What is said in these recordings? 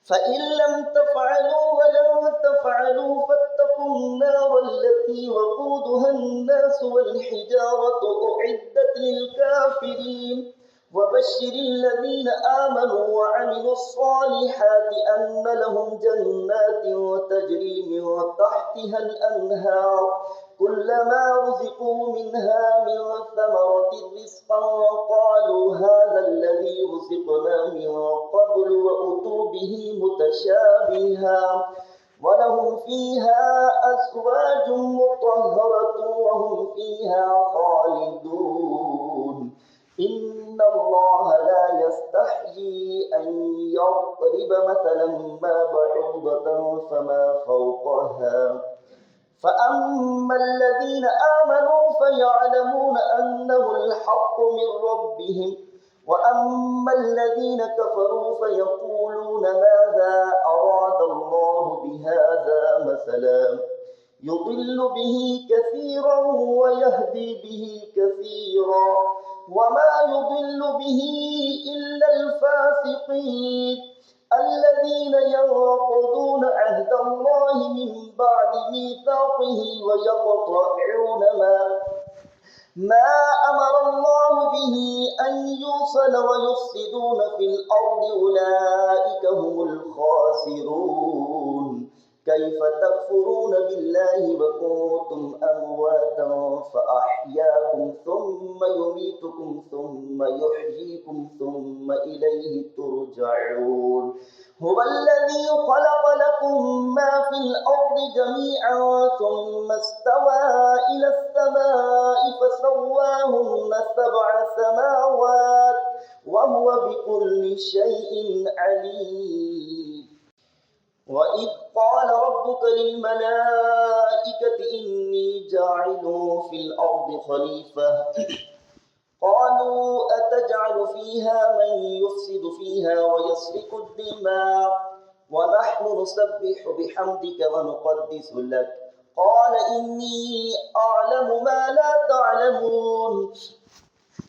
فإن لم تفعلوا ولن تفعلوا فاتقوا النار التي وقودها الناس والحجارة أعدت للكافرين وبشر الذين آمنوا وعملوا الصالحات أن لهم جنات تجري من تحتها الأنهار كلما رزقوا منها من ثمرة رزقا قالوا هذا الذي رزقنا من قبل وأتوا به متشابها ولهم فيها أزواج مطهرة وهم فيها خالدون إن الله لا يستحيي أن يضرب مثلا ما بعوضة فما فوقها فأما الذين آمنوا فيعلمون أنه الحق من ربهم وأما الذين كفروا فيقولون ماذا أراد الله بهذا مثلا يضل به كثيرا ويهدي به كثيرا وما يضل به إلا الفاسقين الذين ينقضون عهد الله من بعد ميثاقه ويقطعون ما أمر الله به أن يوصل ويفسدون في الأرض أولئك هم الخاسرون كيف تكفرون بالله وكنتم أمواتا فأحياكم ثم يميتكم ثم يحييكم ثم إليه ترجعون هو الذي خلق لكم ما في الأرض جميعا ثم استوى إلى السماء فسواهن 7 سماوات وهو بكل شيء عليم وإذ قال ربك للملائكة إني جاعل في الأرض خليفة قالوا أتجعل فيها من يفسد فيها ويسفك الدماء ونحن نسبح بحمدك ونقدس لك قال إني أعلم ما لا تعلمون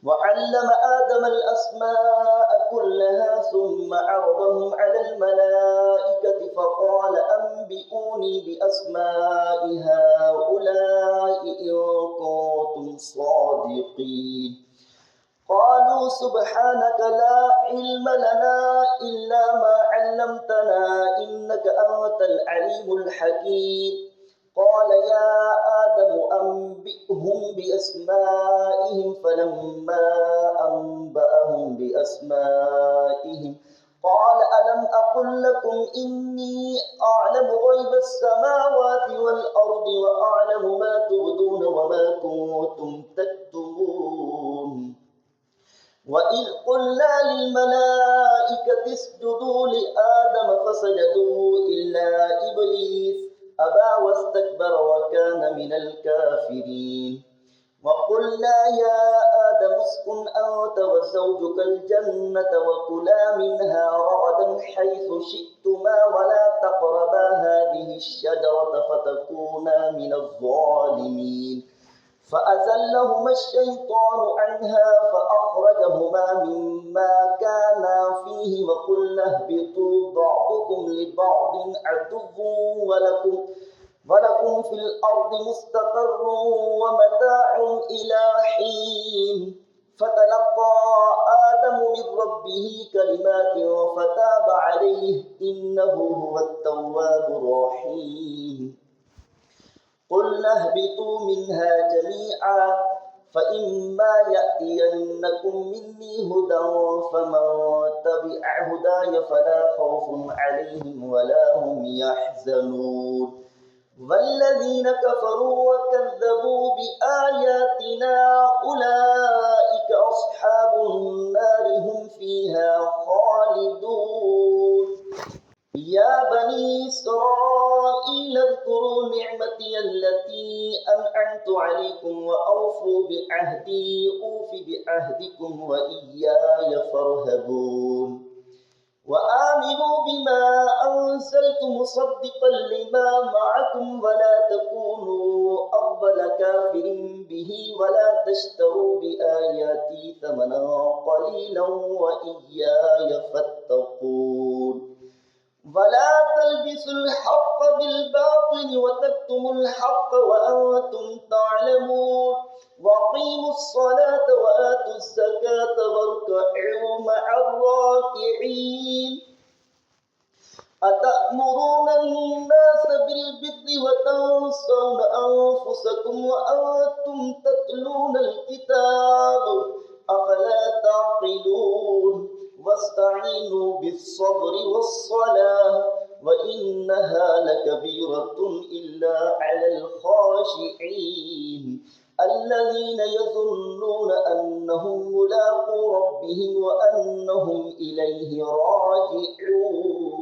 وعلم آدم الأسماء كلها ثم عرضهم على الملائكة فقال أنبئوني بأسماء هؤلاء إن كنتم صادقين قالوا سبحانك لا علم لنا إلا ما علمتنا إنك أنت العليم الحكيم قال يا آدم أنبئهم بأسمائهم فلما أنبأهم بأسمائهم قال ألم أقل لكم إني أعلم غيب السماوات والأرض وأعلم ما تبدون وما كنتم تكتمون وإذ قلنا للملائكة اسجدوا لآدم فسجدوا إلا إبليس أبى واستكبر وكان من الكافرين وقلنا يا آدم اسكن أنت وزوجك الجنة وكلا منها رغدا حيث شئتما ولا تقربا هذه الشجرة فتكونا من الظالمين فأزلهما الشيطان عنها فأخرجهما مما كانا فيه وقلنا اهبطوا بعضكم لبعض عدو ولكم في الأرض مستقر ومتاع إلى حين فتلقى آدم من ربه كلمات فتاب عليه إنه هو التواب الرحيم قلنا اهبطوا منها جميعا فإما يأتينكم مني هدى فمن تبع هداي فلا خوف عليهم ولا هم يحزنون والذين كفروا وكذبوا بآياتنا أولئك أصحاب النار هم فيها خالدون يا بني إسرائيل اذكروا نعمتي التي أنعمت عليكم وأوفوا بعهدي أوف بعهدكم وإياي فارهبون وآمنوا بما أنزلت مصدقا لما معكم ولا تكونوا أول كافر به ولا تشتروا بآياتي ثمنا قليلا وإياي فاتقون ولا تلبسوا الحق بالباطل وتكتموا الحق وأنتم تعلمون وأقيموا الصلاة وآتوا الزكاة واركعوا مع الراكعين أتأمرون الناس بالبر وتنسون أنفسكم وأنتم تتلون الكتاب أفلا تعقلون واستعينوا بالصبر والصلاة وإنها لكبيرة إلا على الخاشعين الذين يظنون أنهم ملاقو ربهم وأنهم إليه راجعون